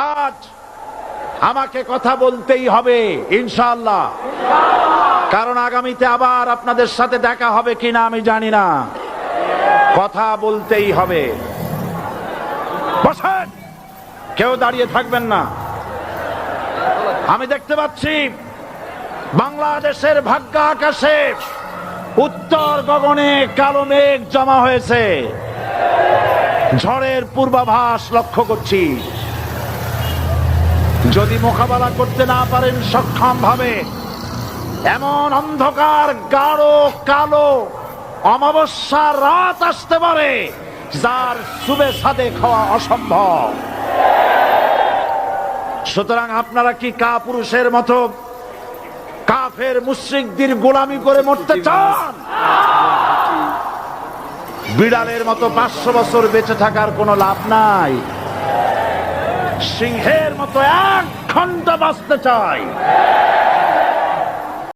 আজ আমাকে কথা বলতেই হবে ইনশাআল্লাহ, কারণ আগামীতে আবার আপনাদের সাথে দেখা হবে কিনা আমি জানি না। কথা বলতেই হবে। বসেন, কেউ দাঁড়িয়ে থাকবেন না। আমি দেখতে পাচ্ছি বাংলাদেশের ভাগ্য আকাশে উত্তর গগনে কালো মেঘ জমা হয়েছে। ঝড়ের পূর্বাভাস লক্ষ্য করছি। যদি মোকাবেলা করতে না পারেন সক্ষম ভাবে, এমন অন্ধকার গাঢ় কালো অমাবস্যার রাত আসতে পারে যার শুভে সাদে খাওয়া অসম্ভব। সুতরাং আপনারা কি কাপুরুষের মতো কাফের মুশরিকদের গোলামি করে মরতে চান? বিড়ালের মতো 500 বছর বেঁচে থাকার কোনো লাভ নাই। সিংহের মতো 1 ঘন্টা বাঁচতে চাই।